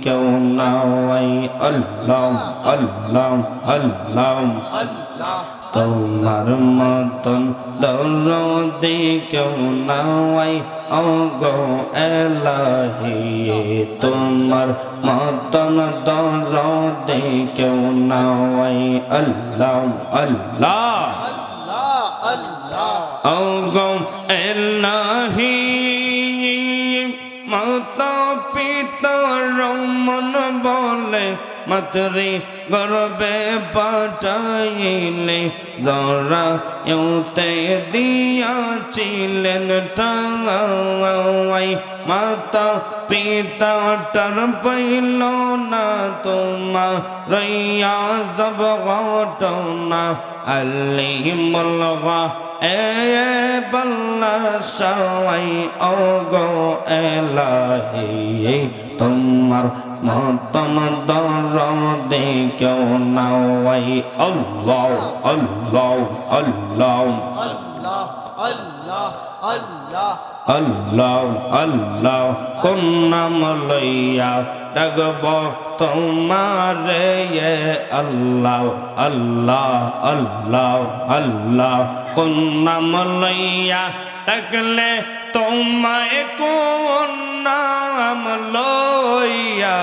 কেউ নাই আল্লাহ আল্লাহ আল্লাহ তোমার মতন দরদি কেউ নাই ওগো এলাহি তোমার মতন দরদি কেউ নাই আল্লাহ আল্লাহ ওগো এলাহি মাতা পিতা রমন বলে মাতৃ গর্বে পাঠাইলে জরা ইউতে দিয়াছিলেন ঠাই মাতা পিতা টার পাইল না তোমার রইয়া সব ঘটনা আল্লিহিমুল এ বল্লা সবাই ওগো এলাহি তোমার মতন দরদি কেউ নাই আল্লাহ আল্লাহ আল্লাহ আল্লাহ আল্লাহ কোন নাম লইয়া ডাকব তোমারে আল্লাহ আল্লাহ আল্লাহ আল্লাহ কোন নাম লইয়া ডাকলে তোমায় কোন নাম লইয়া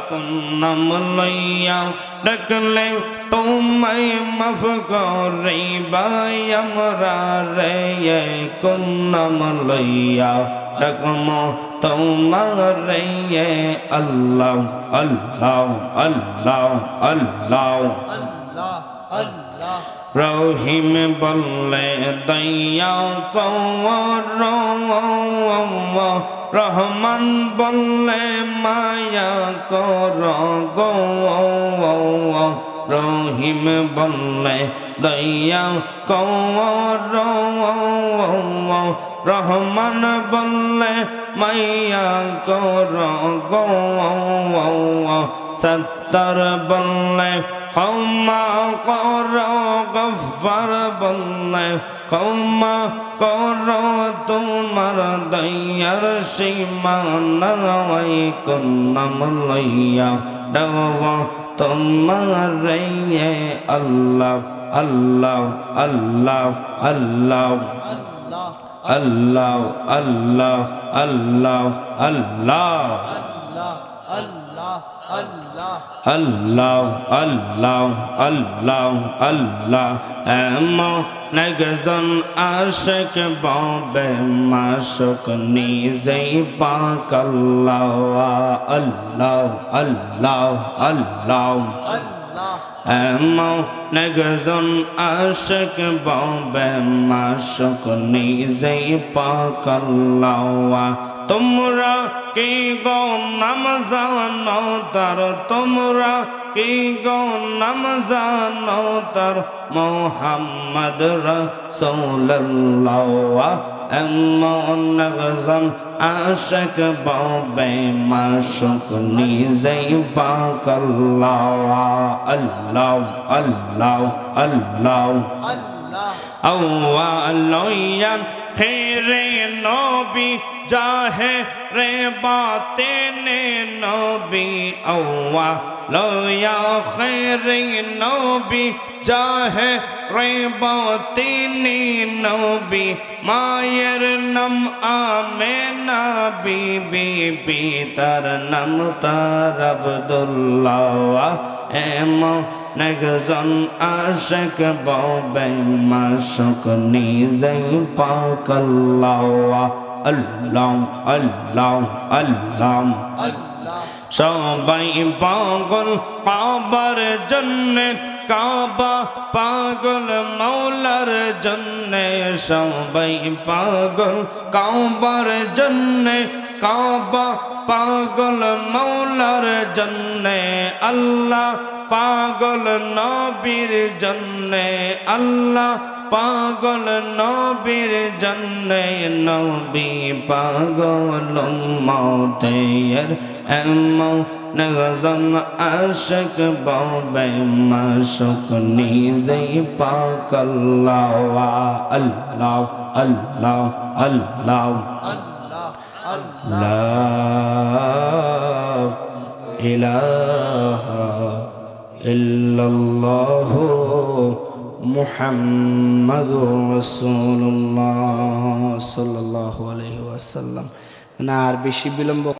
কোন নাম লইয়া ডাকলে তোমায় মাফ করিবা আমরা রে কোন নাম লইয়া ডাকম তোমারে আল্লাহ আল্লাহ আল্লাহ আল্লাহ রহিম বললে দয়া কর রহমান বললে মায়া কর গো রহিম বললে দয়া কর রহমান বললে মায়া কর গো সত্তর বললে ক্ষমা কর গফার বললে ক্ষমা কর তোমার দয়ার সীমা নাই কোন নাম লইয়া ডাকব তোমারে আল্লাহ আল্লাহ আল্লাহ আল্লাহ আল্লাহ আল্লাহ আল্লাহ আল্লাহ আল্লাহ আল্লাহ আল্লাহ আল্লাহ এমন একজন আশিক বাবে মাশুক নিজেই পাক আল্লাহ আল্লাহ আল্লাহ আল্লাহ এমন একজন আশিক বাবে মাশুক নিজেই পাক আল্লাহ তোমরা কি গো নাম জানো তার তোমরা কি গো নাম জানো তার মুহাম্মদ রাসূলুল্লাহ এমন একজন আশিক বাবে মাশুক নিজেই পাক আল্লাহ আল্লাহ আল্লাহ আল্লাহ আল্লাহ খেরে নবী जाहे रे बातें नबी अव्वा लोया खैर नबी जाहे रे बातें नबी मायर नम आमेना बीबी पितर नम तार अब्दुल्लाह एमो नगजन आशिक বাবে মাশুক নিজেই পাক আল্লাহ আল্লাহ আল্লাহ আল্লাহ সবাই পাগল কাবার জন্যে কাবা পাগল মৌলার জন্যে সবাই পাগল কাবার জন্যে কাবা পাগল মৌলার জন্যে আল্লাহ পাগল নবীর জন্যে আল্লাহ পাগল নবীর জন্যে নবী পাগল উম্মতের এমন একজন আশিক বাবে মাশুক নিজেই পাক আল্লাহ আল্লাহ আল্লাহ আল্লাহ আল্লাহ ইলাহা ইল্লাল্লাহু মুহাম্মাদুর রাসূলুল্লাহ সাল্লাল্লাহু আলাইহি ওয়াসাল্লাম। না আর বেশি বিলম্ব